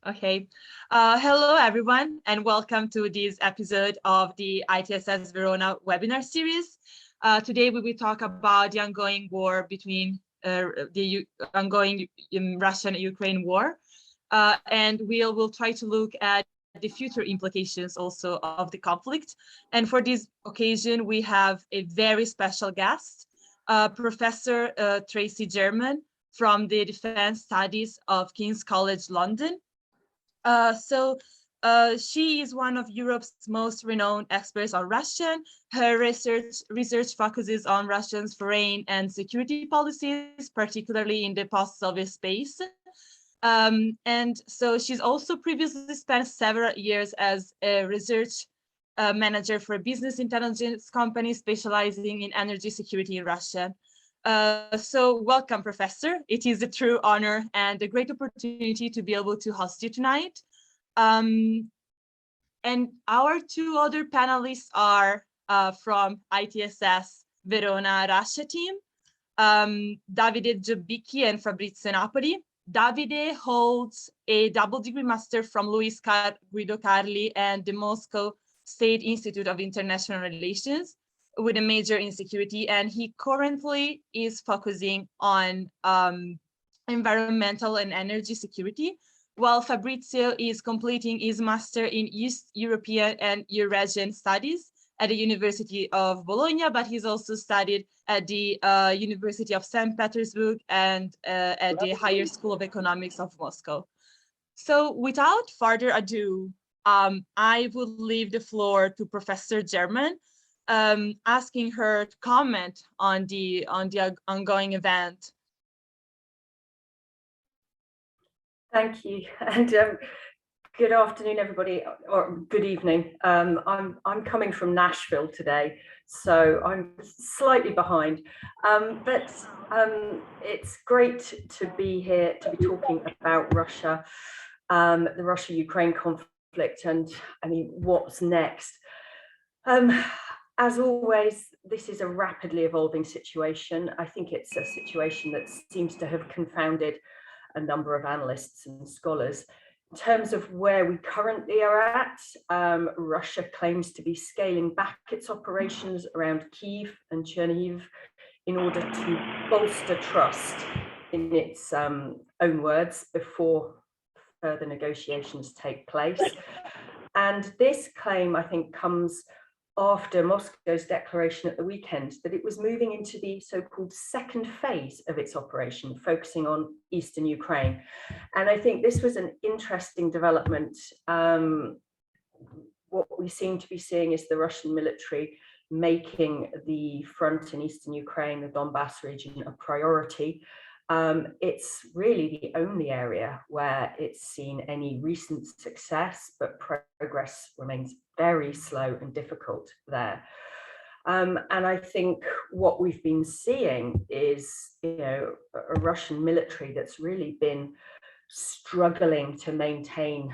Okay. Hello, everyone, and welcome to this episode of the ITSS Verona webinar series. Today, we will talk about the ongoing war between the ongoing Russian-Ukraine war, and we'll try to look at the future implications also of the conflict. And for this occasion, we have a very special guest, Professor Tracey German from the Defense Studies of King's College London. She is one of Europe's most renowned experts on Russian. Her research focuses on Russia's foreign and security policies, particularly in the post-Soviet space. And so she's also previously spent several years as a research manager for a business intelligence company specializing in energy security in Russia. So welcome, Professor. It is a true honor and a great opportunity to be able to host you tonight. And our two other panelists are from ITSS Verona Russia team, Davide Gobbicchi and Fabrizio Napoli. Davide holds a double degree master from Luis Guido Carli and the Moscow State Institute of International Relations with a major in security, and he currently is focusing on environmental and energy security, while Fabrizio is completing his master in East European and Eurasian studies at the University of Bologna, but he's also studied at the University of St. Petersburg and at the Higher School of Economics of Moscow. So without further ado, I would leave the floor to Professor German, asking her to comment on the ongoing event. Thank you, and good afternoon, everybody, or good evening. I'm coming from Nashville today, so I'm slightly behind, but it's great to be here to be talking about Russia, the Russia-Ukraine conflict, and I mean, what's next. As always, this is a rapidly evolving situation. I think it's a situation that seems to have confounded a number of analysts and scholars. In terms of where we currently are at, Russia claims to be scaling back its operations around Kyiv and Chernihiv in order to bolster trust, in its own words, before further negotiations take place. And this claim, I think, comes after Moscow's declaration at the weekend that it was moving into the so-called second phase of its operation, focusing on eastern Ukraine. And I think this was an interesting development. What we seem to be seeing is the Russian military making the front in eastern Ukraine, the Donbass region, a priority. It's really the only area where it's seen any recent success, but progress remains very slow and difficult there. And I think what we've been seeing is, a Russian military that's really been struggling to maintain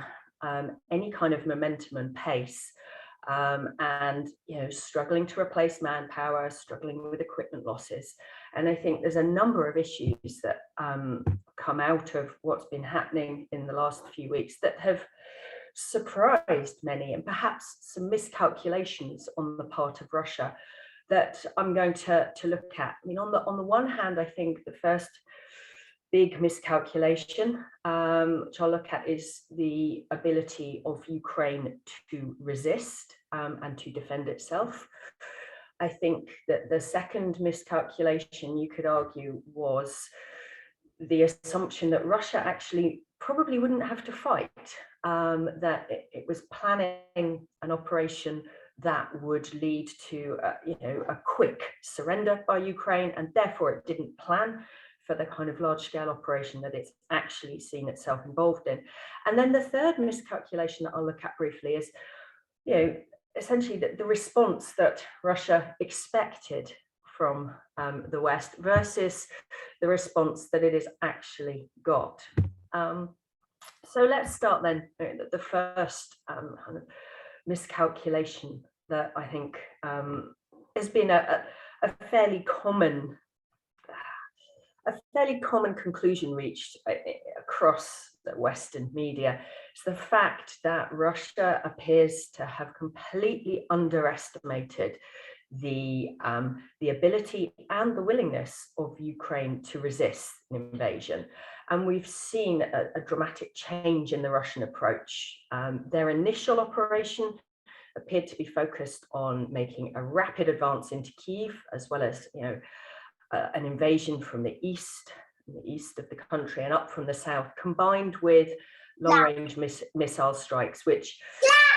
any kind of momentum and pace, and struggling to replace manpower, struggling with equipment losses. And I think there's a number of issues that come out of what's been happening in the last few weeks that have surprised many, and perhaps some miscalculations on the part of Russia that I'm going to look at. I mean, on the one hand, I think the first big miscalculation, which I'll look at, is the ability of Ukraine to resist and to defend itself. I think that the second miscalculation, you could argue, was the assumption that Russia actually probably wouldn't have to fight, that it was planning an operation that would lead to a quick surrender by Ukraine, and therefore it didn't plan for the kind of large-scale operation that it's actually seen itself involved in. And then the third miscalculation that I'll look at briefly is, essentially the response that Russia expected from the West versus the response that it has actually got. So let's start then. The first kind of miscalculation that I think has been a fairly common fairly common conclusion reached across the Western media is the fact that Russia appears to have completely underestimated the ability and the willingness of Ukraine to resist an invasion. And we've seen a dramatic change in the Russian approach. Their initial operation appeared to be focused on making a rapid advance into Kyiv, as well as, an invasion from the east of the country and up from the south, combined with long-range missile strikes, which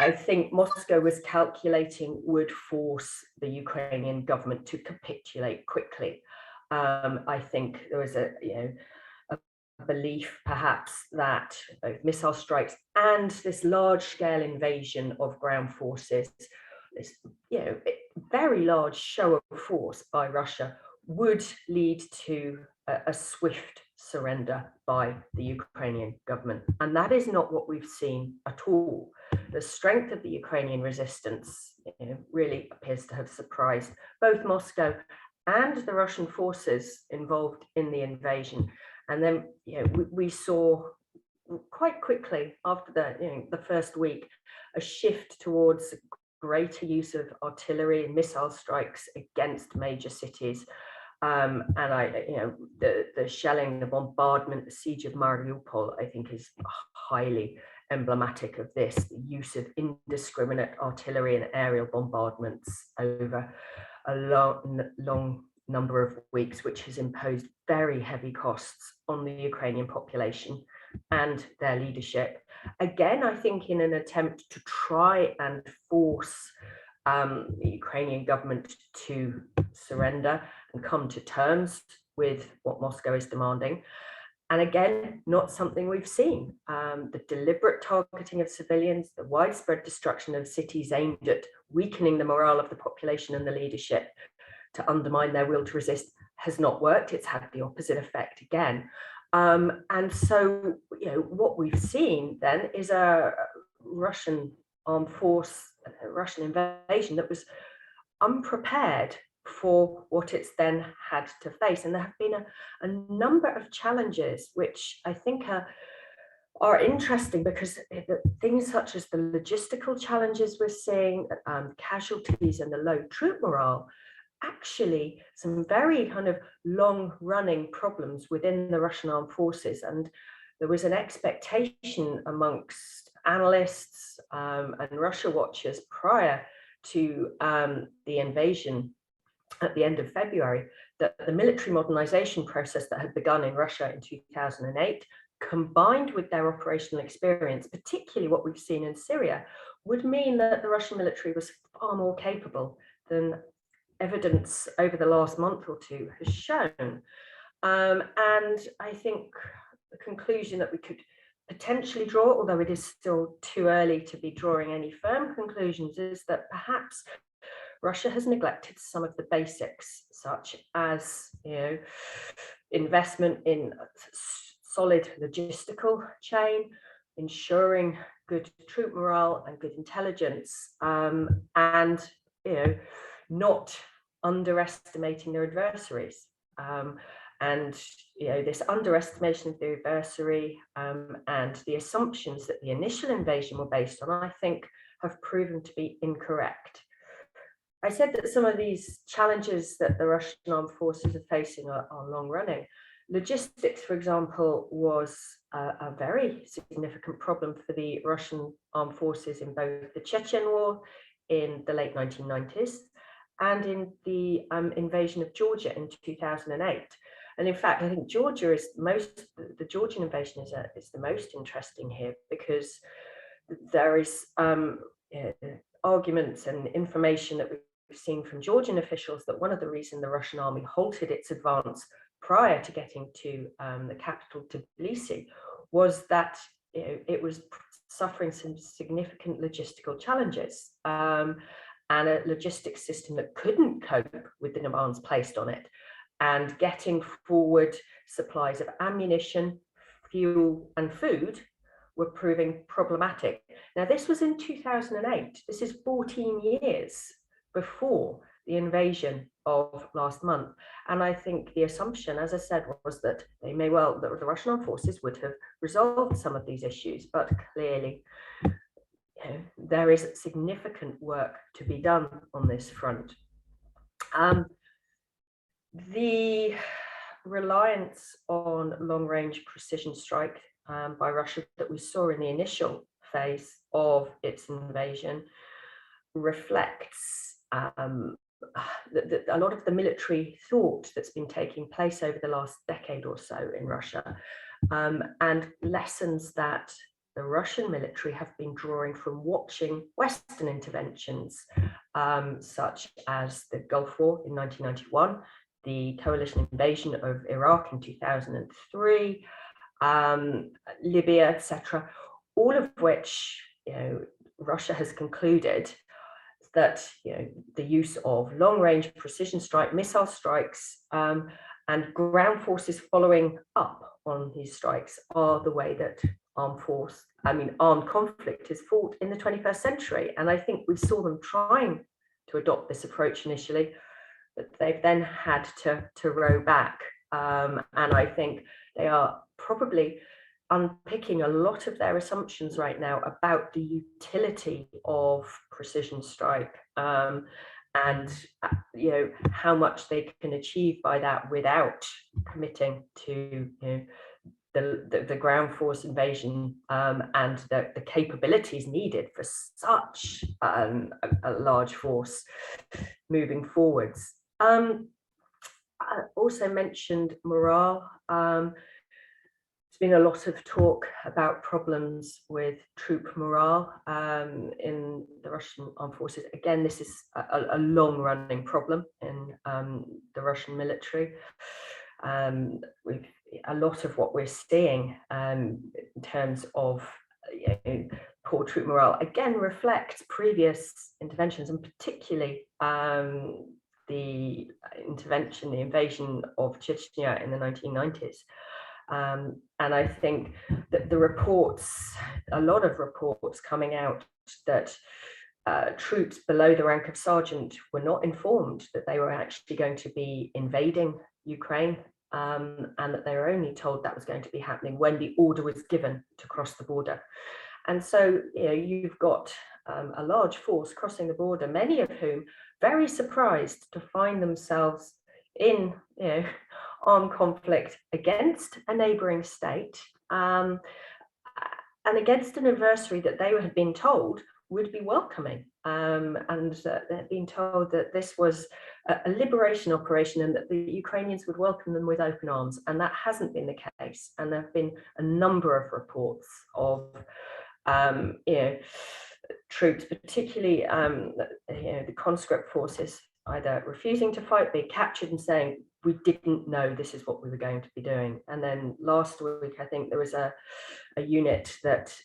I think Moscow was calculating would force the Ukrainian government to capitulate quickly. I think there was a belief perhaps that both missile strikes and this large-scale invasion of ground forces, this very large show of force by Russia, would lead to a swift surrender by the Ukrainian government. And that is not what we've seen at all. The strength of the Ukrainian resistance really appears to have surprised both Moscow and the Russian forces involved in the invasion. And then we saw quite quickly after the first week a shift towards greater use of artillery and missile strikes against major cities. And the shelling, the bombardment, the siege of Mariupol, I think is highly emblematic of this, the use of indiscriminate artillery and aerial bombardments over a long number of weeks, which has imposed very heavy costs on the Ukrainian population and their leadership. Again, I think in an attempt to try and force the Ukrainian government to surrender and come to terms with what Moscow is demanding. And again, not something we've seen. The deliberate targeting of civilians, the widespread destruction of cities aimed at weakening the morale of the population and the leadership to undermine their will to resist has not worked. It's had the opposite effect again. And so, what we've seen then is a Russian armed force, a Russian invasion that was unprepared for what it's then had to face. And there have been a number of challenges which I think are interesting, because things such as the logistical challenges we're seeing, casualties and the low troop morale, actually some very kind of long-running problems within the Russian armed forces. And there was an expectation amongst analysts and Russia watchers prior to the invasion at the end of February that the military modernization process that had begun in Russia in 2008, combined with their operational experience, particularly what we've seen in Syria, would mean that the Russian military was far more capable than evidence over the last month or two has shown. And I think the conclusion that we could potentially draw, although it is still too early to be drawing any firm conclusions, is that perhaps Russia has neglected some of the basics, such as investment in solid logistical chain, ensuring good troop morale and good intelligence, and not underestimating their adversaries. And this underestimation of the adversary and the assumptions that the initial invasion were based on, I think, have proven to be incorrect. I said that some of these challenges that the Russian armed forces are facing are long running. Logistics, for example, was a very significant problem for the Russian armed forces in both the Chechen War in the late 1990s and in the invasion of Georgia in 2008. And in fact, I think the Georgian invasion is the most interesting here, because there is arguments and information that we've seen from Georgian officials that one of the reasons the Russian army halted its advance prior to getting to the capital, Tbilisi, was that it was suffering some significant logistical challenges and a logistics system that couldn't cope with the demands placed on it, and getting forward supplies of ammunition, fuel and food were proving problematic. Now, this was in 2008. This is 14 years before the invasion of last month. And I think the assumption, as I said, was that that the Russian armed forces would have resolved some of these issues, but clearly there is significant work to be done on this front. The reliance on long-range precision strike by Russia that we saw in the initial phase of its invasion reflects a lot of the military thought that's been taking place over the last decade or so in Russia, and lessons that the Russian military have been drawing from watching Western interventions, such as the Gulf War in 1991, the coalition invasion of Iraq in 2003, Libya, etc., all of which Russia has concluded that the use of long-range precision strike, missile strikes, and ground forces following up on these strikes are the way that armed conflict is fought in the 21st century. And I think we saw them trying to adopt this approach initially, but they've then had to row back. And I think they are probably unpicking a lot of their assumptions right now about the utility of precision strike, and how much they can achieve by that without committing to the ground force invasion and the capabilities needed for such a large force moving forwards. I also mentioned morale. There's been a lot of talk about problems with troop morale in the Russian armed forces. Again, this is a long-running problem in the Russian military. With a lot of what we're seeing in terms of poor troop morale, again, reflects previous interventions, and particularly the invasion of Chechnya in the 1990s. And I think that a lot of reports coming out that troops below the rank of sergeant were not informed that they were actually going to be invading Ukraine, and that they were only told that was going to be happening when the order was given to cross the border. And so you've got a large force crossing the border, many of whom very surprised to find themselves in armed conflict against a neighboring state, and against an adversary that they had been told would be welcoming, and they'd been told that this was a liberation operation and that the Ukrainians would welcome them with open arms, and that hasn't been the case. And there have been a number of reports of troops, particularly the conscript forces, either refusing to fight, being captured and saying, we didn't know this is what we were going to be doing. And then last week, I think there was a unit that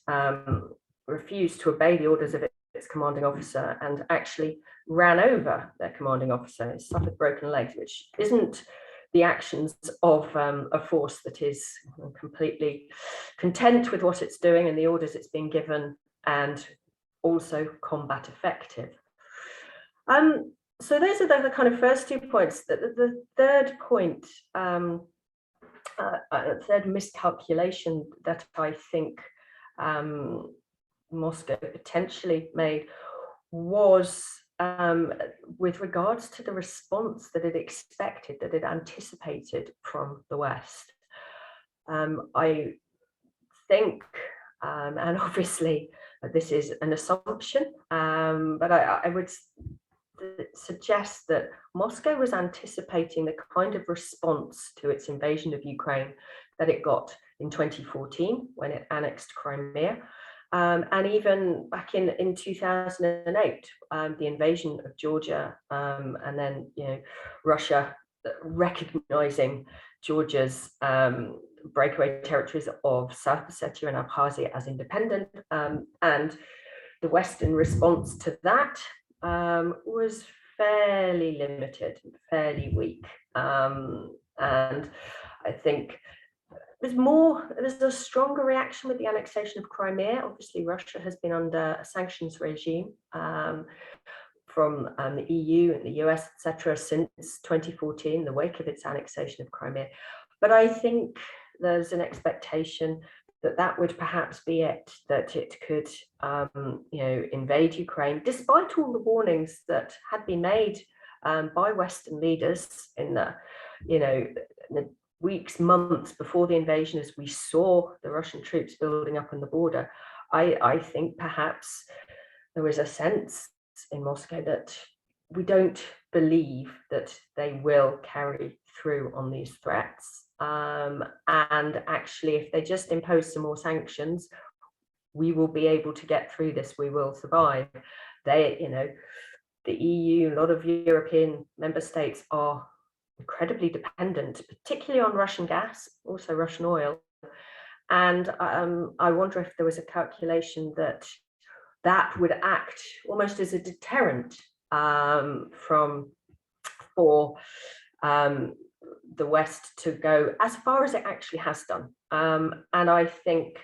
refused to obey the orders of its commanding officer and actually ran over their commanding officer, suffered broken legs, which isn't the actions of a force that is completely content with what it's doing and the orders it's been given, and also combat effective. So those are the kind of first 2 points. The third point, third miscalculation that I think Moscow potentially made was with regards to the response that it expected, that it anticipated from the West. I think, and obviously this is an assumption, but I would suggest that Moscow was anticipating the kind of response to its invasion of Ukraine that it got in 2014 when it annexed Crimea, and even back in 2008, the invasion of Georgia, and then Russia recognizing Georgia's breakaway territories of South Ossetia and Abkhazia as independent, and the Western response to that was fairly limited, fairly weak, and I think there's a stronger reaction with the annexation of Crimea. Obviously, Russia has been under a sanctions regime from the EU and the US, etc., since 2014, the wake of its annexation of Crimea. But I think there's an expectation that that would perhaps be it, that it could, invade Ukraine, despite all the warnings that had been made by Western leaders in the, the weeks, months before the invasion, as we saw the Russian troops building up on the border. I think perhaps there was a sense in Moscow that we don't believe that they will carry through on these threats. And actually, if they just impose some more sanctions, we will be able to get through this, we will survive. The EU, a lot of European member states are incredibly dependent, particularly on Russian gas, also Russian oil. And I wonder if there was a calculation that would act almost as a deterrent for the West to go as far as it actually has done. And I think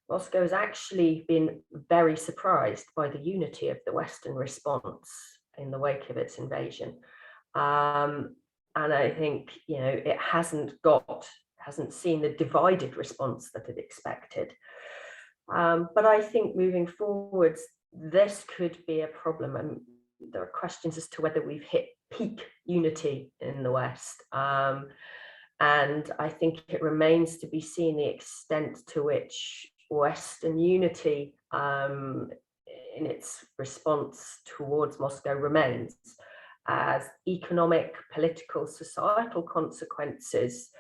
Moscow has actually been very surprised by the unity of the Western response in the wake of its invasion. And I think, it hasn't seen the divided response that it expected. But I think moving forwards, this could be a problem. And there are questions as to whether we've hit peak unity in the West. And I think it remains to be seen the extent to which Western unity in its response towards Moscow remains, as economic, political, societal consequences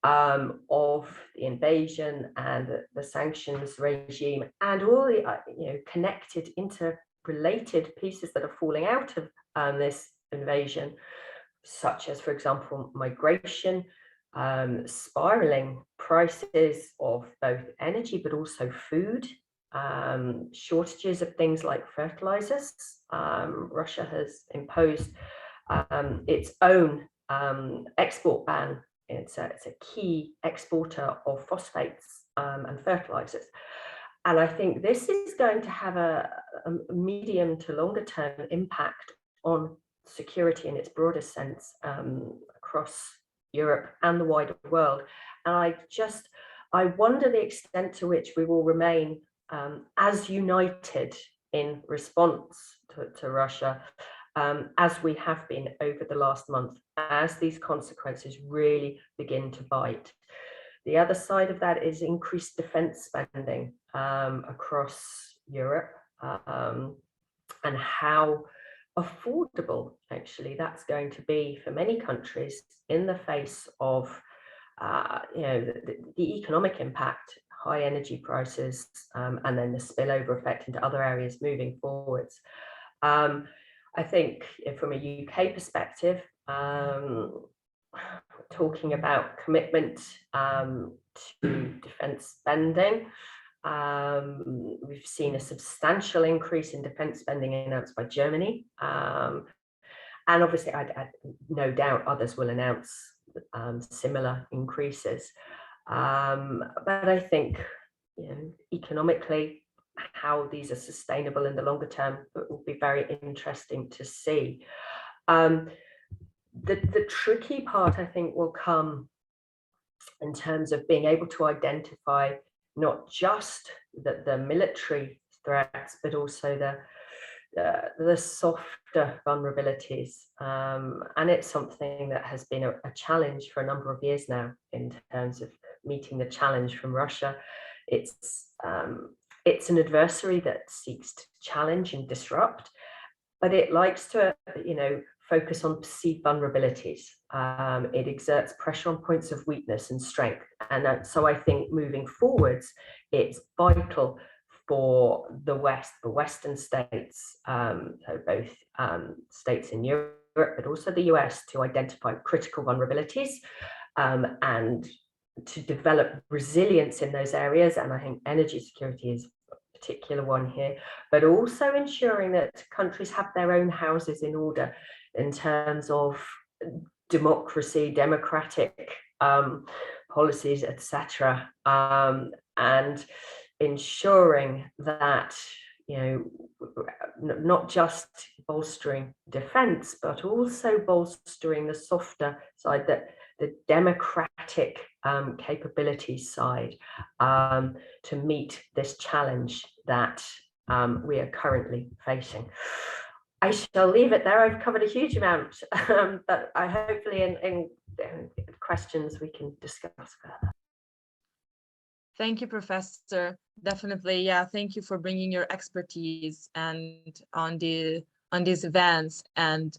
of the invasion and the sanctions regime, and all the connected, interrelated pieces that are falling out of this invasion, such as, for example, migration, spiraling prices of both energy but also food, shortages of things like fertilizers. Russia has imposed its own export ban. It's a key exporter of phosphates and fertilizers. And I think this is going to have a medium to longer term impact on security in its broadest sense across Europe and the wider world. And I wonder the extent to which we will remain as united in response to Russia as we have been over the last month, as these consequences really begin to bite. The other side of that is increased defense spending across Europe, and how affordable actually that's going to be for many countries in the face of the economic impact, high energy prices, and then the spillover effect into other areas moving forwards. I think from a UK perspective, talking about commitment to defence spending, we've seen a substantial increase in defence spending announced by Germany, and obviously I no doubt others will announce similar increases, but I think economically how these are sustainable in the longer term, it will be very interesting to see. The tricky part, I think, will come in terms of being able to identify not just the military threats, but also the softer vulnerabilities. And it's something that has been a challenge for a number of years now in terms of meeting the challenge from Russia. It's an adversary that seeks to challenge and disrupt, but it likes to, focus on perceived vulnerabilities. It exerts pressure on points of weakness and strength. And so I think moving forwards, it's vital for the West, the Western states, so both states in Europe, but also the US, to identify critical vulnerabilities and to develop resilience in those areas. And I think energy security is a particular one here, but also ensuring that countries have their own houses in order in terms of democracy, democratic policies, etc., and ensuring that not just bolstering defense, but also bolstering the softer side, that the democratic capability side, to meet this challenge that we are currently facing. I shall leave it there. I've covered a huge amount, but I hopefully in questions we can discuss further. Thank you, Professor. Definitely, yeah. Thank you for bringing your expertise and on these events, and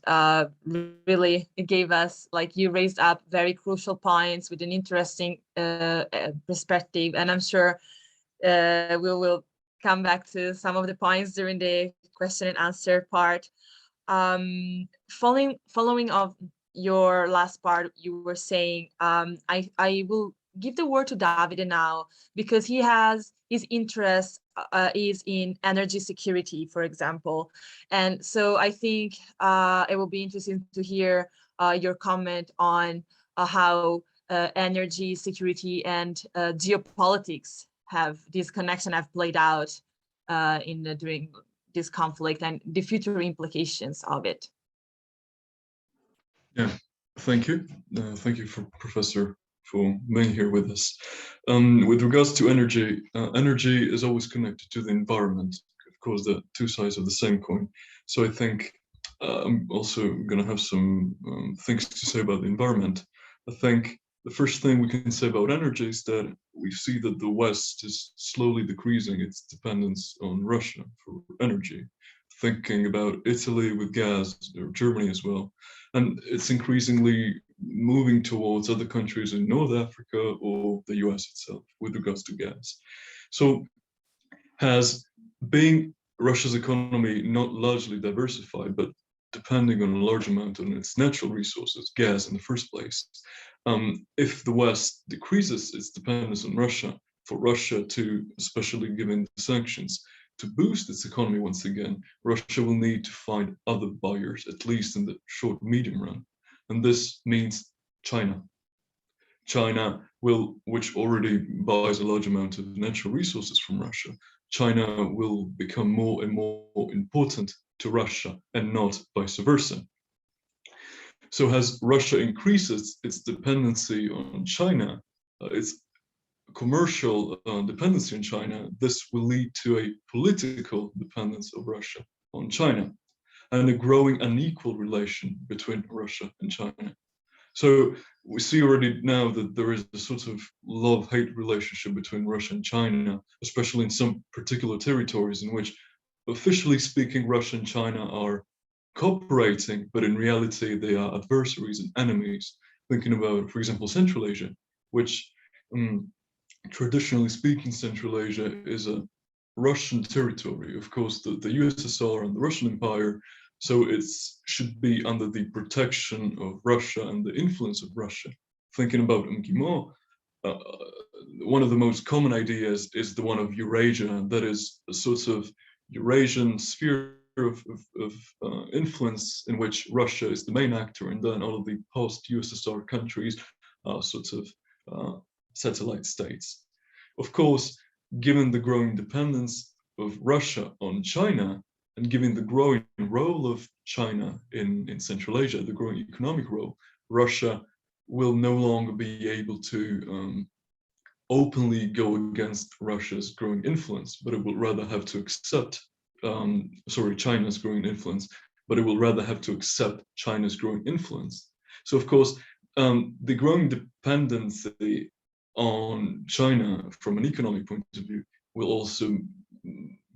really it gave us, like, you raised up very crucial points with an interesting perspective, and I'm sure we will come back to some of the points during the question and answer part. Following of your last part, you were saying, I will give the word to Davide now, because his interest is in energy security, for example. And so I think it will be interesting to hear your comment on how energy security and geopolitics this connection have played out during this conflict and the future implications of it. Yeah, thank you. Thank you, Professor, for being here with us. With regards to energy, energy is always connected to the environment. Of course, the two sides of the same coin. So I think I'm also going to have some things to say about the environment. I think the first thing we can say about energy is that we see that the West is slowly decreasing its dependence on Russia for energy. Thinking about Italy with gas, or Germany as well. And it's increasingly moving towards other countries in North Africa or the US itself with regards to gas. So being Russia's economy not largely diversified, but depending on a large amount on its natural resources, gas in the first place, if the West decreases its dependence on Russia, for Russia to, especially given the sanctions, to boost its economy once again, Russia will need to find other buyers, at least in the short, medium run. And this means China. China which already buys a large amount of natural resources from Russia, China will become more and more important to Russia and not vice versa. So as Russia increases its dependency on China, its commercial dependency on China, this will lead to a political dependence of Russia on China and a growing unequal relation between Russia and China. So we see already now that there is a sort of love-hate relationship between Russia and China, especially in some particular territories in which, officially speaking, Russia and China are cooperating, but in reality they are adversaries and enemies. Thinking about, for example, Central Asia, which traditionally speaking, Central Asia is a Russian territory. Of course, the USSR and the Russian Empire, so it should be under the protection of Russia and the influence of Russia. Thinking about MGIMO, one of the most common ideas is the one of Eurasia, that is a sort of Eurasian sphere of influence in which Russia is the main actor, and then all of the post-USSR countries are sort of satellite states. Of course, given the growing dependence of Russia on China, and given the growing role of China in Central Asia, the growing economic role, Russia will no longer be able to openly go against Russia's growing influence, but it will rather have to accept, China's growing influence, but it will rather have to accept China's growing influence. So of course, the growing dependency on China from an economic point of view will also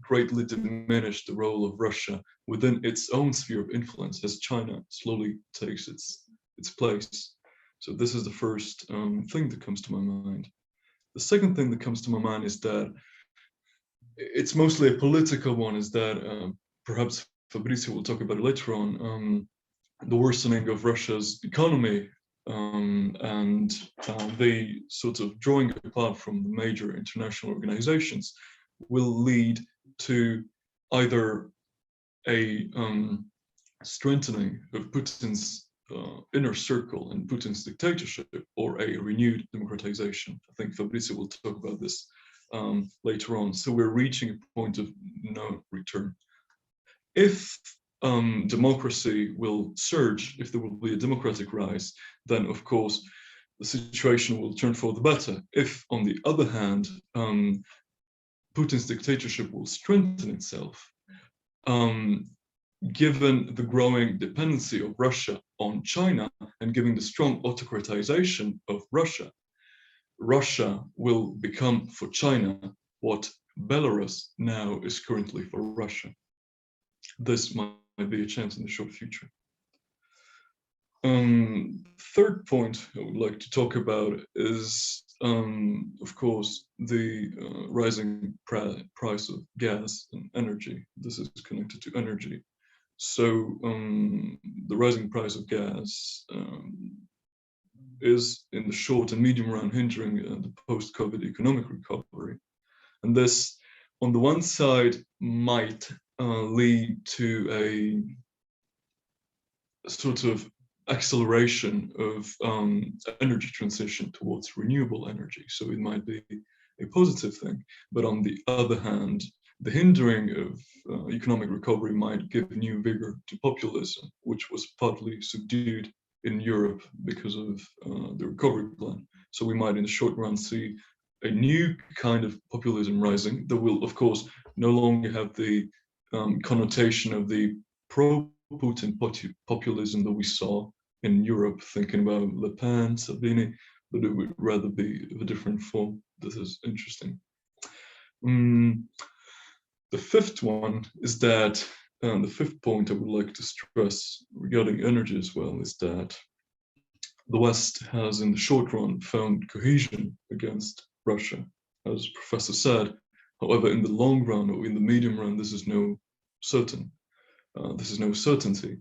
greatly diminish the role of Russia within its own sphere of influence as China slowly takes its place. So this is the first thing that comes to my mind. The second thing that comes to my mind is that it's mostly a political one, is that perhaps Fabrizio will talk about it later on, the worsening of Russia's economy and the sort of drawing apart from the major international organizations will lead to either a strengthening of Putin's inner circle and Putin's dictatorship, or a renewed democratization. I think Fabrizio will talk about this later on. So we're reaching a point of no return. If democracy will surge, if there will be a democratic rise, then of course the situation will turn for the better. If, on the other hand, Putin's dictatorship will strengthen itself, given the growing dependency of Russia on China and given the strong autocratization of Russia, Russia will become for China what Belarus now is currently for Russia. This might be a chance in the short future. Third point I would like to talk about is, of course, the rising price of gas and energy. This is connected to energy. So the rising price of gas is, in the short and medium run, hindering the post-COVID economic recovery. And this, on the one side, might lead to a sort of acceleration of energy transition towards renewable energy. So it might be a positive thing. But on the other hand, the hindering of economic recovery might give new vigor to populism, which was partly subdued in Europe because of the recovery plan. So we might, in the short run, see a new kind of populism rising that will, of course, no longer have the connotation of the pro-Putin populism that we saw in Europe, thinking about Le Pen, Salvini, but it would rather be of a different form. This is interesting. The fifth one is that, the fifth point I would like to stress regarding energy as well, is that the West has, in the short run, found cohesion against Russia, as Professor said. However, in the long run or in the medium run, this is no certain. This is no certainty.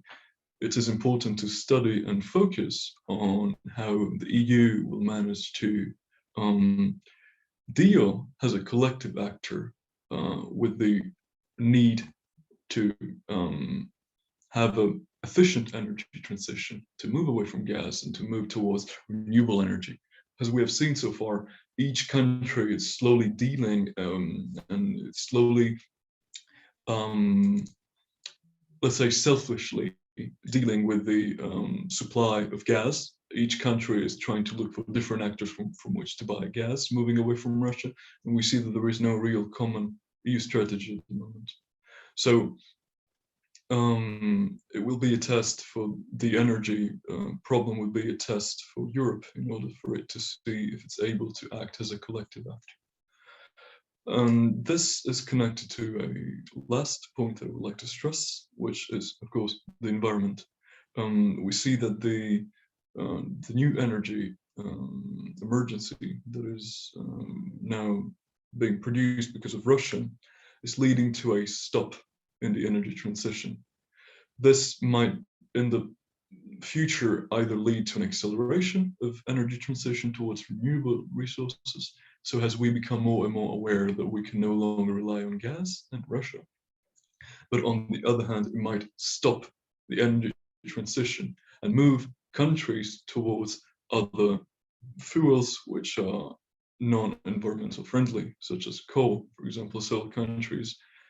It is important to study and focus on how the EU will manage to deal as a collective actor with the need to have an efficient energy transition, to move away from gas and to move towards renewable energy. As we have seen so far, each country is slowly dealing and slowly, let's say, selfishly dealing with the supply of gas. Each country is trying to look for different actors from which to buy gas, moving away from Russia. And we see that there is no real common EU strategy at the moment. So it will be a test for the energy problem, will be a test for Europe in order for it to see if it's able to act as a collective actor. This is connected to a last point that I would like to stress, which is, of course, the environment. We see that the new energy emergency that is now being produced because of Russia is leading to a stop in the energy transition. This might, in the future, either lead to an acceleration of energy transition towards renewable resources. So as we become more and more aware that we can no longer rely on gas and Russia, but on the other hand, it might stop the energy transition and move countries towards other fuels which are non-environmental friendly, such as coal, for example.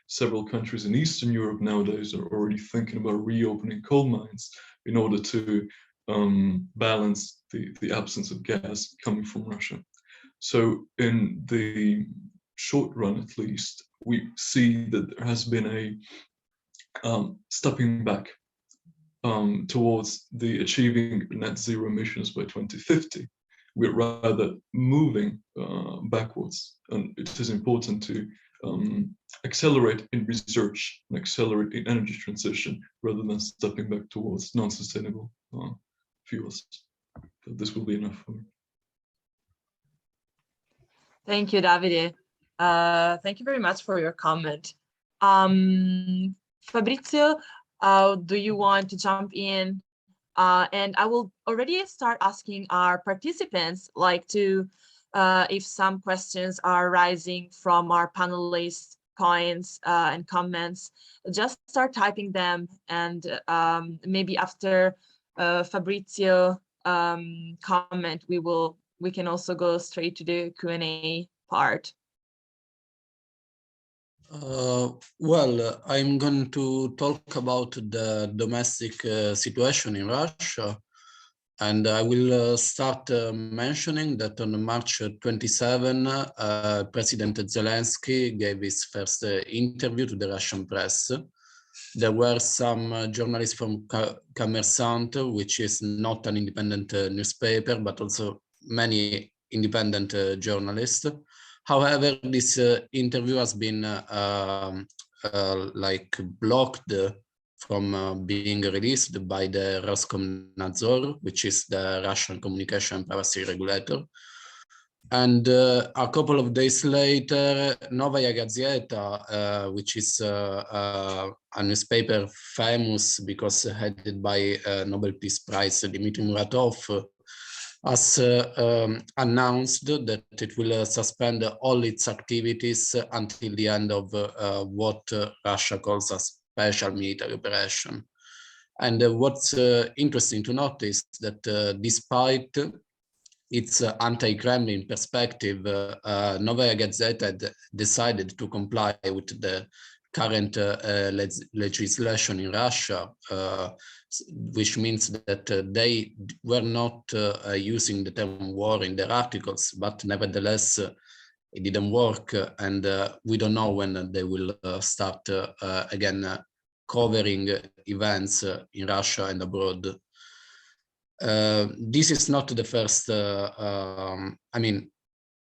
Several countries in Eastern Europe nowadays are already thinking about reopening coal mines in order to balance the absence of gas coming from Russia. So in the short run, at least, we see that there has been a stepping back towards the achieving net zero emissions by 2050. We're rather moving backwards, and it is important to accelerate in research and accelerate in energy transition rather than stepping back towards non-sustainable fuels. So this will be enough for me. Thank you, Davide. Thank you very much for your comment. Fabrizio, do you want to jump in? And I will already start asking our participants, like, to if some questions are rising from our panelists' points and comments, just start typing them, and maybe after Fabrizio comment, we can also go straight to the Q&A part. I'm going to talk about the domestic situation in Russia. And I will start mentioning that on March 27, President Zelensky gave his first interview to the Russian press. There were some journalists from Kommersant, which is not an independent newspaper, but also many independent journalists. However, this interview has been blocked from being released by the Roskomnadzor, which is the Russian communication privacy regulator. And a couple of days later, Novaya Gazeta, which is a newspaper famous because headed by Nobel Peace Prize Dmitry Muratov, has announced that it will suspend all its activities until the end of what Russia calls a special military operation. And what's interesting to notice that despite its anti-Kremlin perspective, Novaya Gazeta had decided to comply with the current legislation in Russia, which means that they were not using the term war in their articles, but nevertheless, it didn't work, and we don't know when they will start again covering events in Russia and abroad. This is not the first,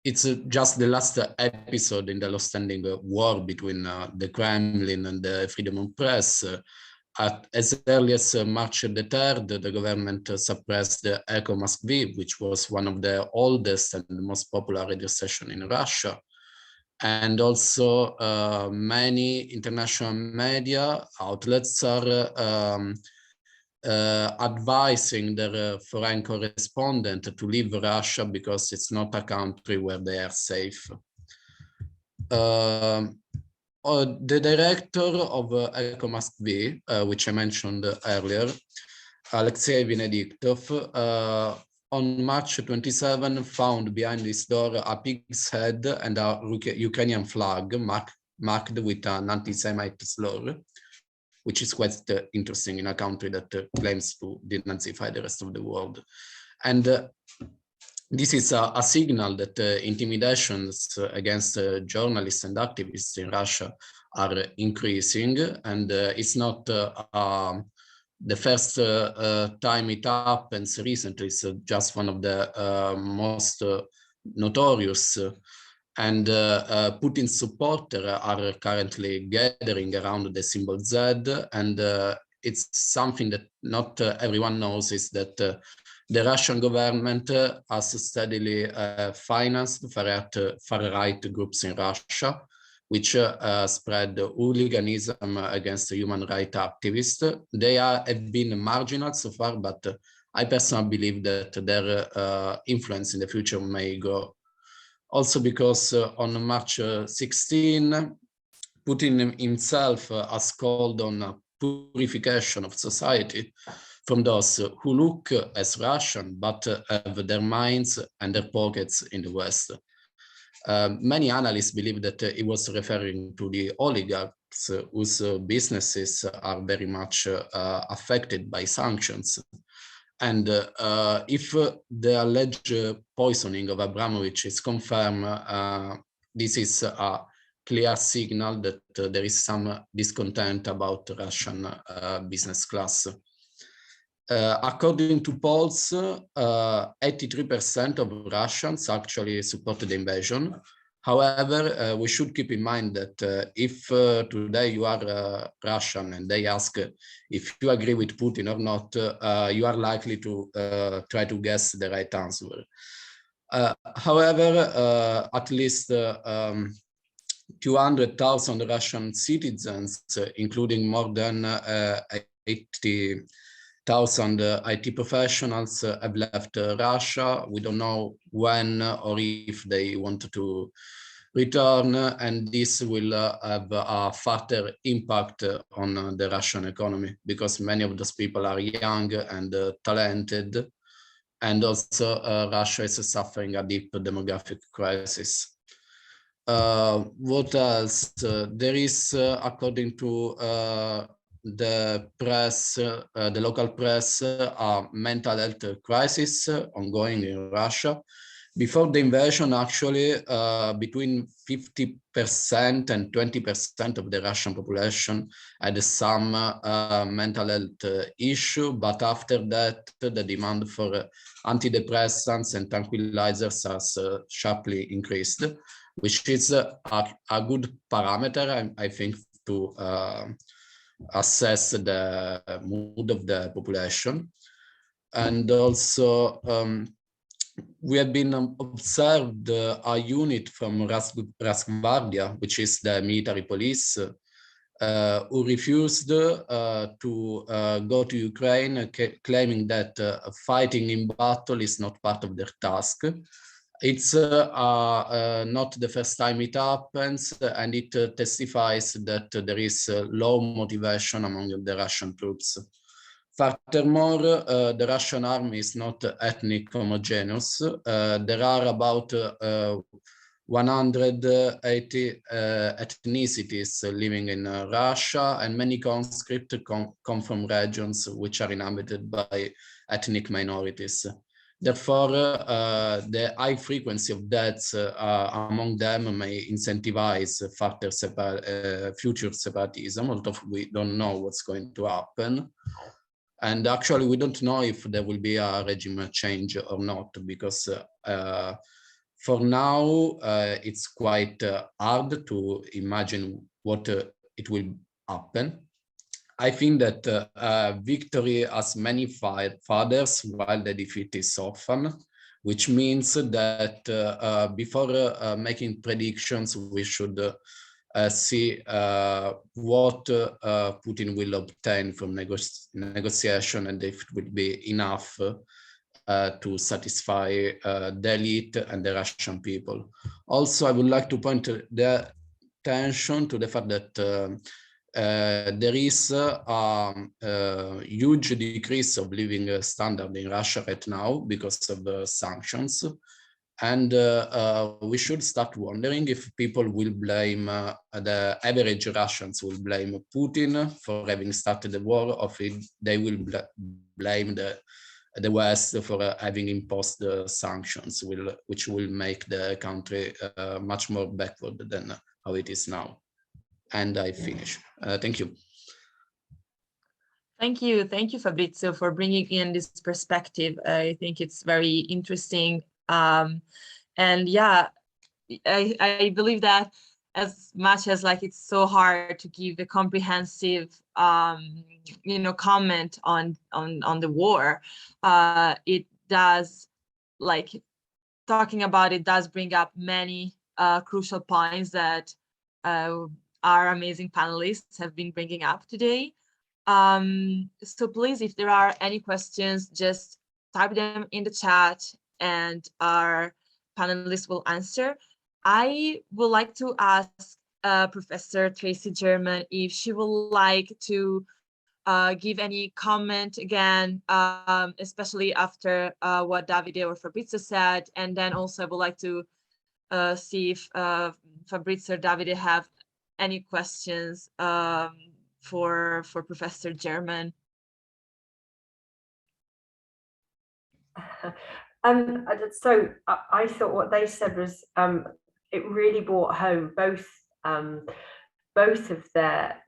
it's just the last episode in the long-standing war between the Kremlin and the freedom of press. As early as March the 3rd, the government suppressed the Echo Moskvy, which was one of the oldest and most popular radio stations in Russia. And also many international media outlets are advising their foreign correspondent to leave Russia because it's not a country where they are safe. The director of Echo Moskvy, which I mentioned earlier, Alexei Venediktov, on March 27 found behind his door a pig's head and a Ukrainian flag marked with an anti-Semite slur, which is quite interesting in a country that claims to denazify the rest of the world. And this is a signal that intimidations against journalists and activists in Russia are increasing, and it's not the first time it happens recently. It's just one of the most notorious. And Putin's supporters are currently gathering around the symbol Z, and it's something that not everyone knows is that the Russian government has steadily financed far-right groups in Russia, which spread hooliganism against human rights activists. They have been marginal so far, but I personally believe that their influence in the future may grow. Also because on March 16, Putin himself has called on a purification of society from those who look as Russian, but have their minds and their pockets in the West. Many analysts believe that he was referring to the oligarchs whose businesses are very much affected by sanctions. And if the alleged poisoning of Abramovich is confirmed, this is a clear signal that there is some discontent about the Russian business class. According to polls, 83% of Russians actually supported the invasion. However, we should keep in mind that if today you are Russian and they ask if you agree with Putin or not, you are likely to try to guess the right answer. However, at least 200,000 Russian citizens, including more than 80,000 IT professionals, have left Russia. We don't know when or if they want to return, and this will have a further impact on the Russian economy because many of those people are young and talented, and also Russia is suffering a deep demographic crisis. What else? There is, according to the press, the local press, a mental health crisis ongoing in Russia. Before the invasion, actually, between 50% and 20% of the Russian population had some mental health issue, but after that, the demand for antidepressants and tranquilizers has sharply increased, which is a good parameter, I think, to assess the mood of the population. And also, we have been observed a unit from Rosgvardia, which is the military police, who refused to go to Ukraine, claiming that fighting in battle is not part of their task. It's not the first time it happens, and it testifies that there is low motivation among the Russian troops. Furthermore, the Russian army is not ethnic homogeneous. There are about 180 ethnicities living in Russia, and many conscripts come from regions which are inhabited by ethnic minorities. Therefore, the high frequency of deaths among them may incentivize further future separatism, although we don't know what's going to happen. And actually, we don't know if there will be a regime change or not, because for now, it's quite hard to imagine what it will happen. I think that victory has many fathers, while the defeat is often, which means that before making predictions, we should see what Putin will obtain from negotiation, and if it will be enough to satisfy the elite and the Russian people. Also, I would like to point the attention to the fact that there is a huge decrease of living standard in Russia right now because of sanctions. And we should start wondering if people will blame, the average Russians will blame Putin for having started the war, or if they will blame the West for having imposed the sanctions, which will make the country much more backward than how it is now. And I finish. Thank you. Thank you, Fabrizio, for bringing in this perspective. I think it's very interesting. And yeah, I believe that as much as like it's so hard to give a comprehensive comment on the war, it does, like, talking about it does bring up many crucial points that our amazing panelists have been bringing up today. So please, if there are any questions, just type them in the chat and our panelists will answer. I would like to ask Professor Tracey German if she would like to give any comment again, especially after what Davide or Fabrizio said. And then also I would like to see if Fabrizio or Davide have any questions for Professor German. So I thought what they said was it really brought home both of their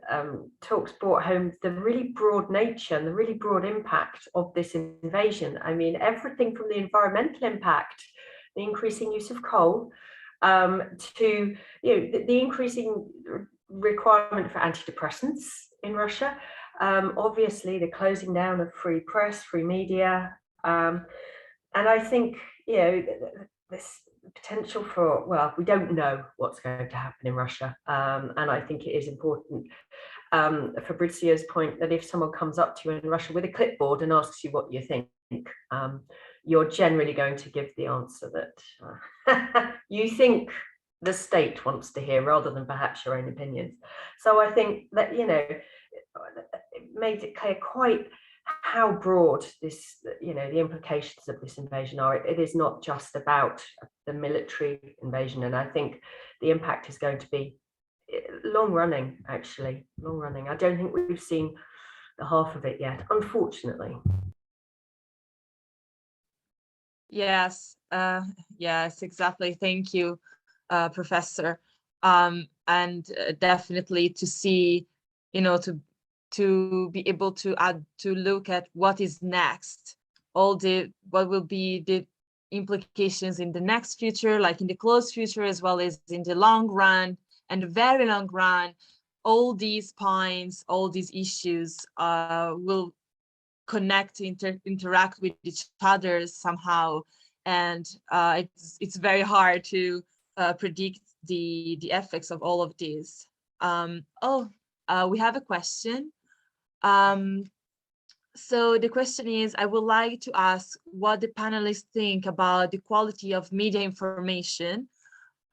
talks brought home the really broad nature and the really broad impact of this invasion. I mean, everything from the environmental impact, the increasing use of coal, to the increasing requirement for antidepressants in Russia, obviously the closing down of free press, free media, and I think this potential for, well, we don't know what's going to happen in Russia, and I think it is important, Fabrizio's point, that if someone comes up to you in Russia with a clipboard and asks you what you think, you're generally going to give the answer that you think the state wants to hear, rather than perhaps your own opinions. So I think that it made it clear quite how broad this, the implications of this invasion are. It is not just about the military invasion, and I think the impact is going to be long running, actually, long running. I don't think we've seen the half of it yet, unfortunately. Yes, yes, exactly. Thank you, Professor. And definitely to see, to be able to look at what is next, what will be the implications in the next future, like in the close future, as well as in the long run and the very long run. All these points, all these issues will connect, interact with each other somehow, and it's very hard to predict the effects of all of this. We have a question. So the question is, I would like to ask what the panelists think about the quality of media information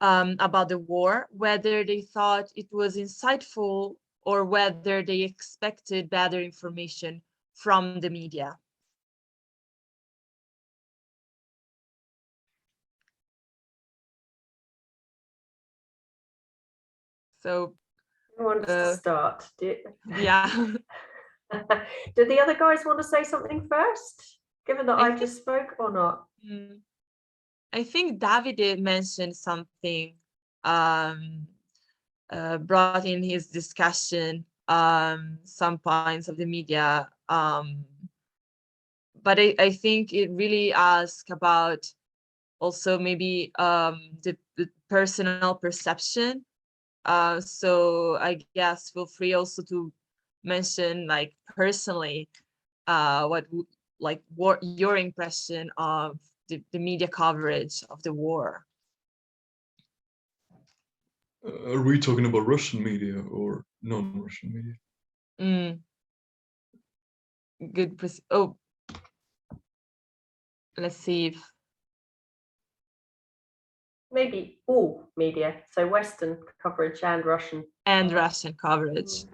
about the war, whether they thought it was insightful or whether they expected better information from the media. So who wants to start? Yeah. Do the other guys want to say something first, given that I just spoke, or not? I think Davide mentioned something, brought in his discussion some points of the media, but I think it really asks about also maybe the personal perception. So I guess feel free also to mention, like, personally, what your impression of the media coverage of the war. Are we talking about Russian media or non-Russian media? Good. Let's see if maybe all media, so Western coverage and Russian. And Russian coverage.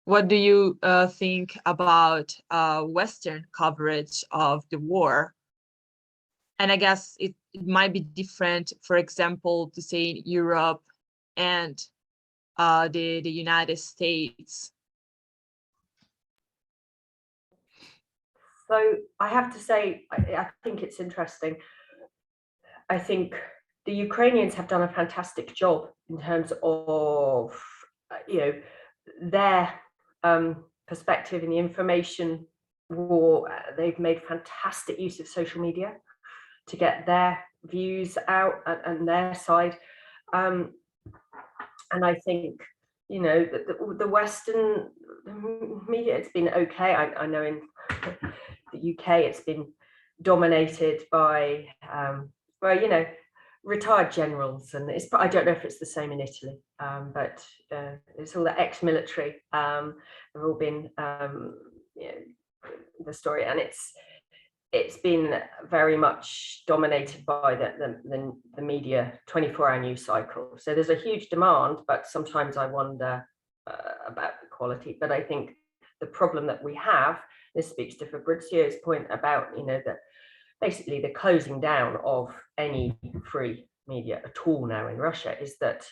What do you think about Western coverage of the war? And I guess it might be different, for example, to say Europe and the United States. So I have to say, I think it's interesting. I think the Ukrainians have done a fantastic job in terms of, their perspective in the information war. They've made fantastic use of social media to get their views out and their side. And I think, the Western media, it's been okay. I know in the UK, it's been dominated by, retired generals, and I don't know if it's the same in Italy, but it's all the ex-military. They've all been, the story, and it's been very much dominated by the media 24-hour news cycle. So there's a huge demand, but sometimes I wonder about the quality. But I think the problem that we have, this speaks to Fabrizio's point about, that basically the closing down of any free media at all now in Russia, is that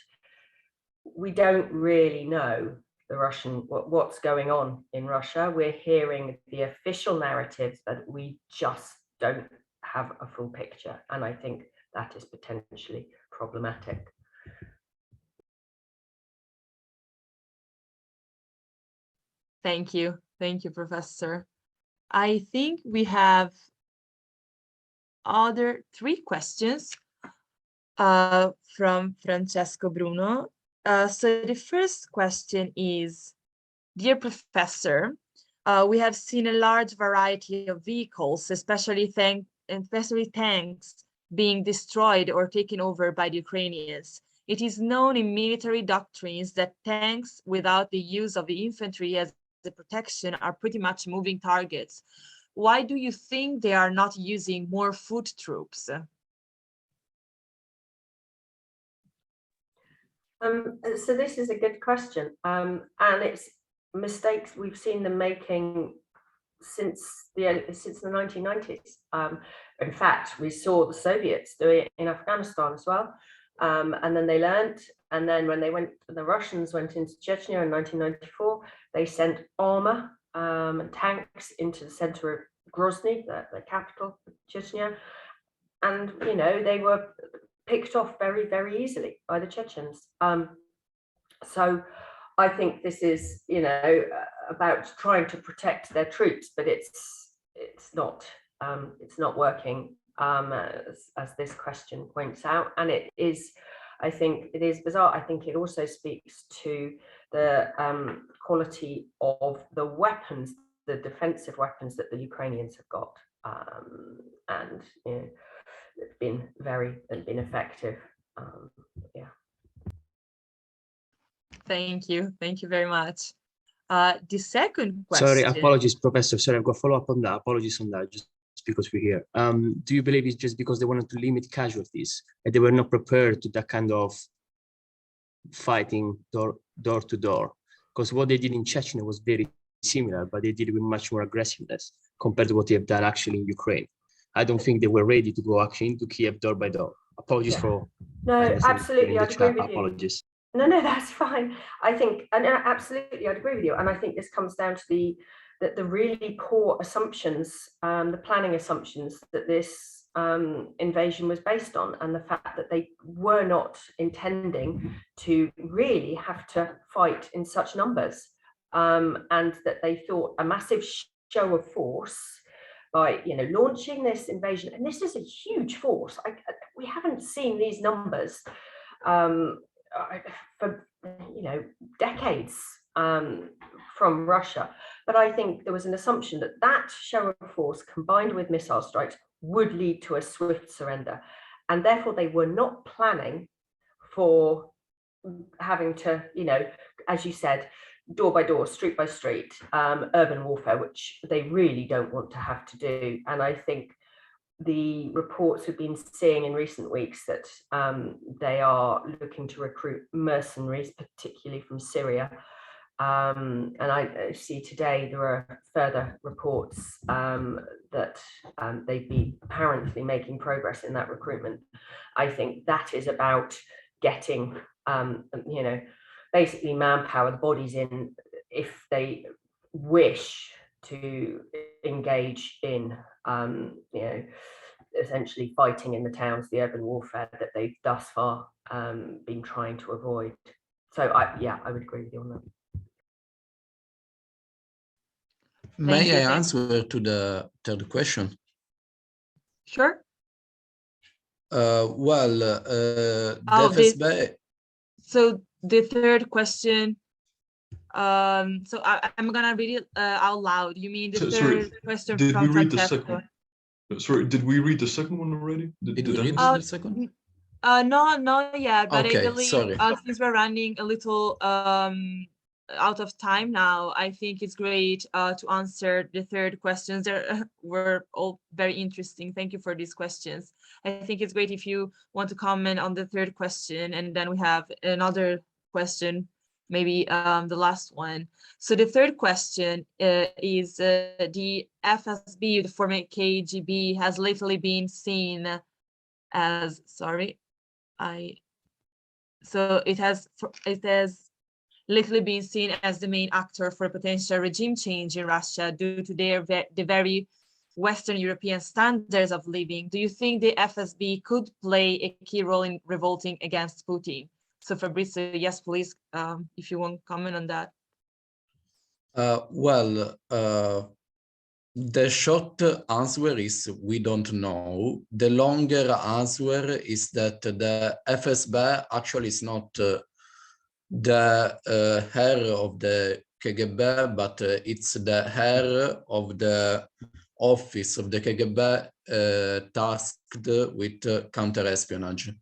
we don't really know what's going on in Russia. We're hearing the official narratives, but we just don't have a full picture, and I think that is potentially problematic. Thank you, Professor. I think we have other 3 questions from Francesco Bruno. So the first question is, dear Professor, we have seen a large variety of vehicles, especially tanks, being destroyed or taken over by the Ukrainians. It is known in military doctrines that tanks without the use of the infantry as the protection are pretty much moving targets. Why do you think they are not using more foot troops? So this is a good question, and mistakes we've seen them making since the 1990s. In fact, we saw the Soviets do it in Afghanistan as well, and then they learned. And then when the Russians went into Chechnya in 1994, they sent armor and tanks into the center of Grozny, the capital of Chechnya, and they were picked off very, very easily by the Chechens. So I think this is, about trying to protect their troops, but it's not working, as this question points out, and it is. I think it is bizarre. I think it also speaks to the quality of the weapons, the defensive weapons that the Ukrainians have got, and it's been effective. Yeah. Thank you very much. The second question. Sorry, apologies, Professor. Sorry, I've got a follow-up on that. Apologies on that, just because we're here. Do you believe it's just because they wanted to limit casualties and they were not prepared to that kind of fighting door to door? Because what they did in Chechnya was very similar, but they did it with much more aggressiveness compared to what they have done actually in Ukraine. I don't think they were ready to go actually into Kiev door by door. Apologies for... No, absolutely, I'd agree with you. Apologies. No, that's fine. I think, and absolutely, I'd agree with you. And I think this comes down to the really poor assumptions, the planning assumptions that this invasion was based on, and the fact that they were not intending to really have to fight in such numbers, and that they thought a massive show of force by launching this invasion, and this is a huge force. We haven't seen these numbers for decades from Russia, but I think there was an assumption that show of force combined with missile strikes would lead to a swift surrender, and therefore they were not planning for having to, as you said, door by door, street by street, urban warfare, which they really don't want to have to do. And I think the reports we've been seeing in recent weeks that they are looking to recruit mercenaries, particularly from Syria. And I see today there are further reports that they've been apparently making progress in that recruitment. I think that is about getting, basically manpower, the bodies in, if they wish to engage in, essentially fighting in the towns, the urban warfare that they've thus far been trying to avoid. So I would agree with you on that. May I answer to the third question? Sure. So the third question. So I'm gonna read it out loud. You mean the third question did from we read the Francesco? second? Sorry, did we read the second one already? Did we read the second? No, not yet. But okay, I believe since we're running a little out of time now, I think it's great to answer the third questions. They were all very interesting. Thank you for these questions. I think it's great if you want to comment on the third question, and then we have another question, maybe the last one. So the third question is the FSB, the former KGB, has lately been seen as, it has lately been seen as the main actor for a potential regime change in Russia due to the very Western European standards of living. Do you think the FSB could play a key role in revolting against Putin? So Fabrizio, yes, please, if you want to comment on that. The short answer is we don't know. The longer answer is that the FSB actually is not the heir of the KGB, but it's the heir of the office of the KGB tasked with counter-espionage,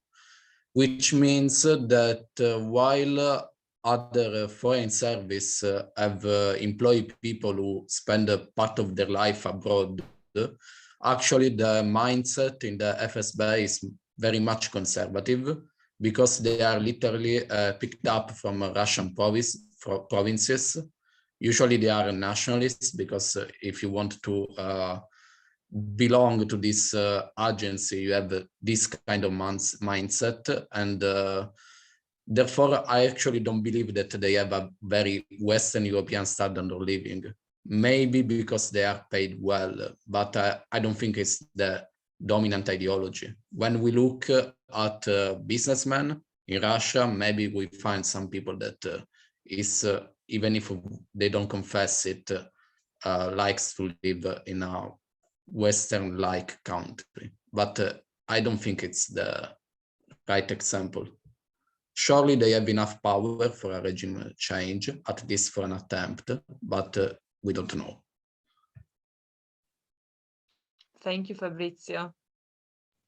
which means that while other foreign service have employed people who spend a part of their life abroad, actually the mindset in the FSB is very much conservative, because they are literally picked up from Russian provinces, Usually they are nationalists, because if you want to belong to this agency, you have this kind of mindset. And therefore, I actually don't believe that they have a very Western European standard of living. Maybe because they are paid well, but I don't think it's the dominant ideology. When we look at businessmen in Russia, maybe we find some people that even if they don't confess it, likes to live in a Western-like country. But I don't think it's the right example. Surely they have enough power for a regime change, at least for an attempt, but we don't know. Thank you, Fabrizio.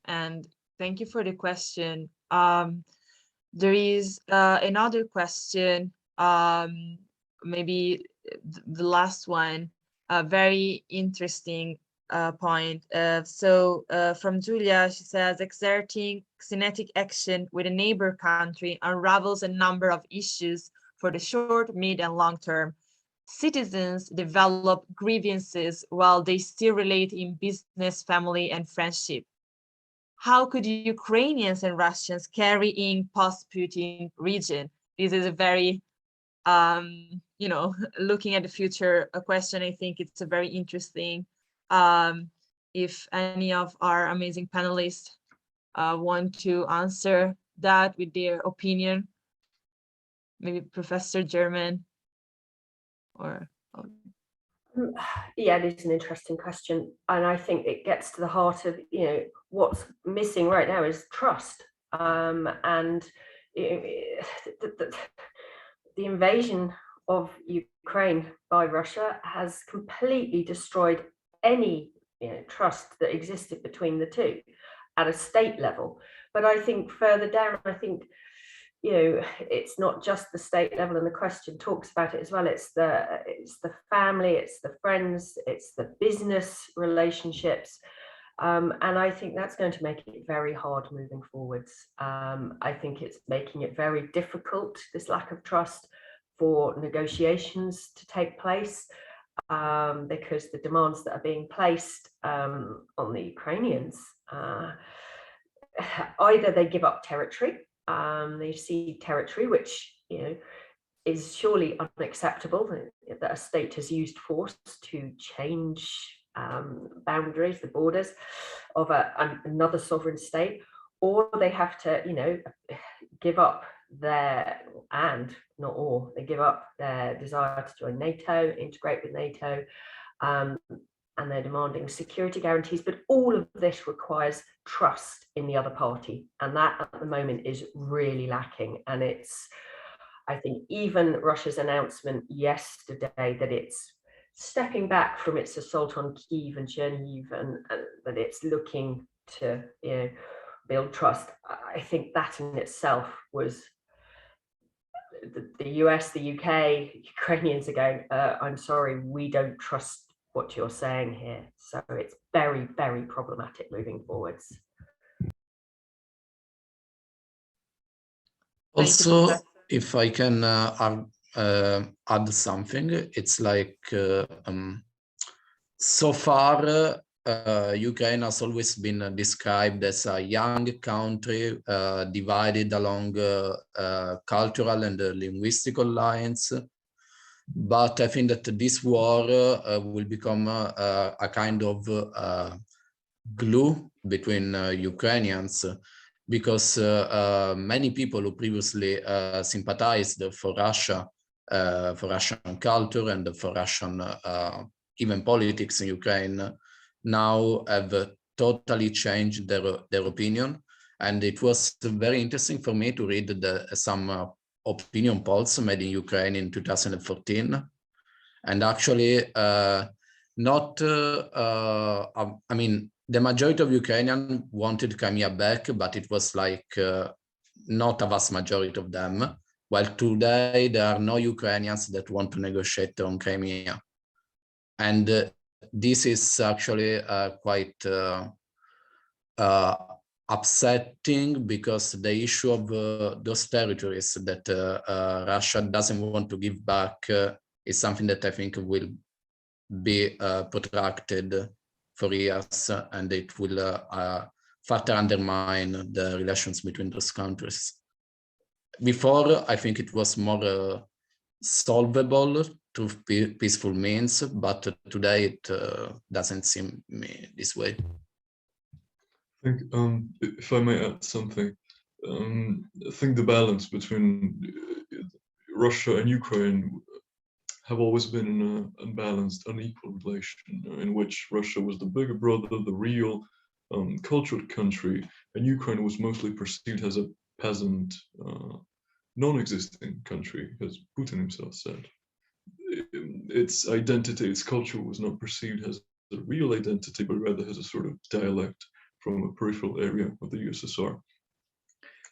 And thank you for the question. There is another question, maybe the last one, a very interesting point. From Julia, she says, exerting kinetic action with a neighbor country unravels a number of issues for the short, mid, and long term. Citizens develop grievances while they still relate in business, family, and friendship. How could Ukrainians and Russians carry in post-Putin region? This is a very, looking at the future, a question. I think it's a very interesting. If any of our amazing panelists want to answer that with their opinion, maybe Professor German or. Yeah, it is an interesting question, and I think it gets to the heart of what's missing right now is trust, and the invasion of Ukraine by Russia has completely destroyed any trust that existed between the two at a state level. But I think further down, I think it's not just the state level, and the question talks about it as well. It's the family, it's the friends, it's the business relationships, and I think that's going to make it very hard moving forwards. I think it's making it very difficult, this lack of trust, for negotiations to take place, because the demands that are being placed on the Ukrainians, either they give up territory. They cede territory, which is surely unacceptable, that a state has used force to change boundaries, the borders of another sovereign state, or they have to give up their, and not all, they give up their desire to join NATO, integrate with NATO, and they're demanding security guarantees. But all of this requires trust in the other party, and that at the moment is really lacking. And I think even Russia's announcement yesterday that it's stepping back from its assault on Kyiv and Chernihiv, and that it's looking to build trust, I think that in itself was the US, the UK, Ukrainians are going, I'm sorry, we don't trust what you're saying here. So it's very, very problematic moving forwards. Also, if I can add something, it's like so far Ukraine has always been described as a young country divided along cultural and linguistic lines. But I think that this war will become a kind of glue between Ukrainians, because many people who previously sympathized for Russia, for Russian culture and for Russian even politics in Ukraine, now have totally changed their opinion. And it was very interesting for me to read some opinion polls made in Ukraine in 2014. And actually, I mean, the majority of Ukrainians wanted Crimea back, but it was like not a vast majority of them. While today, there are no Ukrainians that want to negotiate on Crimea. And this is actually quite upsetting, because the issue of those territories that Russia doesn't want to give back is something that I think will be protracted for years, and it will further undermine the relations between those countries. Before, I think it was more solvable through peaceful means, but today it doesn't seem me this way. I think, if I may add something, I think the balance between Russia and Ukraine have always been in an unbalanced, unequal relation, in which Russia was the bigger brother, the real cultured country, and Ukraine was mostly perceived as a peasant, non-existing country, as Putin himself said. Its identity, its culture was not perceived as a real identity, but rather as a sort of dialect from a peripheral area of the USSR.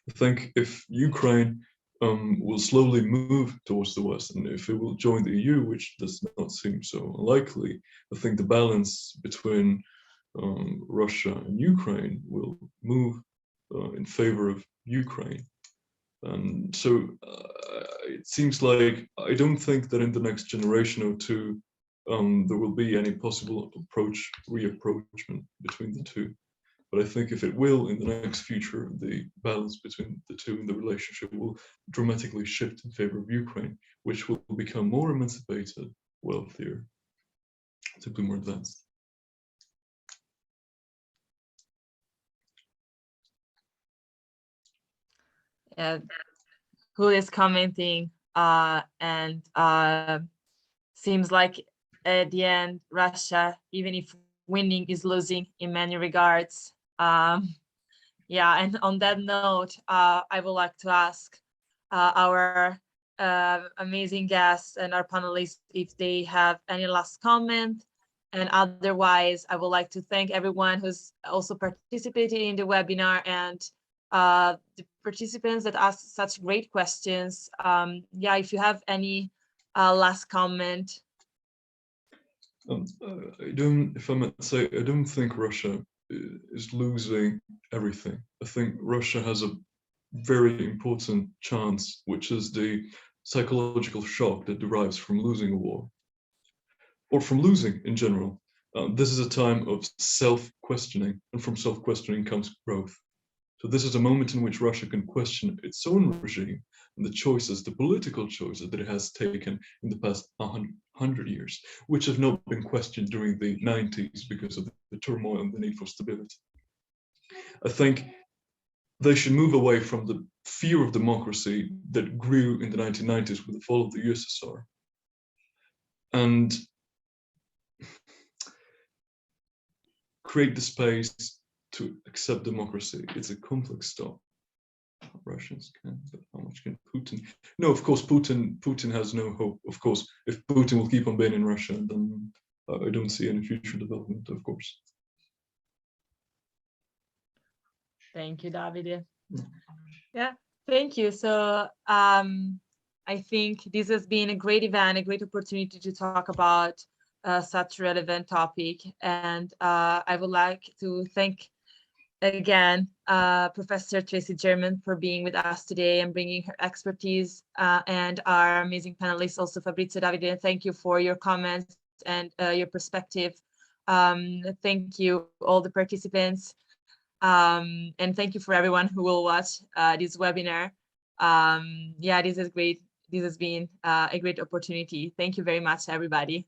I think if Ukraine will slowly move towards the West, and if it will join the EU, which does not seem so likely, I think the balance between Russia and Ukraine will move in favor of Ukraine. And so it seems like I don't think that in the next generation or two there will be any possible reapproachment between the two. But I think if it will, in the next future, the balance between the two in the relationship will dramatically shift in favor of Ukraine, which will become more emancipated, wealthier, simply more advanced. Who is commenting, and seems like at the end, Russia, even if winning, is losing in many regards. Yeah, and on that note, I would like to ask our amazing guests and our panelists if they have any last comment. And otherwise, I would like to thank everyone who's also participated in the webinar and the participants that asked such great questions. Yeah, if you have any last comment. If I might say, I don't think Russia is losing everything. I think Russia has a very important chance, which is the psychological shock that derives from losing a war, or from losing in general. This is a time of self-questioning, and from self-questioning comes growth. So this is a moment in which Russia can question its own regime and the choices, the political choices that it has taken in the past 100 years, which have not been questioned during the 90s because of the turmoil and the need for stability. I think they should move away from the fear of democracy that grew in the 1990s with the fall of the USSR, and create the space to accept democracy. It's a complex stuff. Russians can, but how much can Putin? No, of course, Putin has no hope. Of course, if Putin will keep on being in Russia, then I don't see any future development, of course. Thank you, Davide. Yeah, thank you. So I think this has been a great event, a great opportunity to talk about such a relevant topic. And I would like to thank again Professor Tracey German for being with us today and bringing her expertise, and our amazing panelists, also Fabrizio, Davide. Thank you for your comments and your perspective. Thank you, all the participants. And thank you for everyone who will watch this webinar. Yeah, this is great. This has been a great opportunity. Thank you very much, everybody.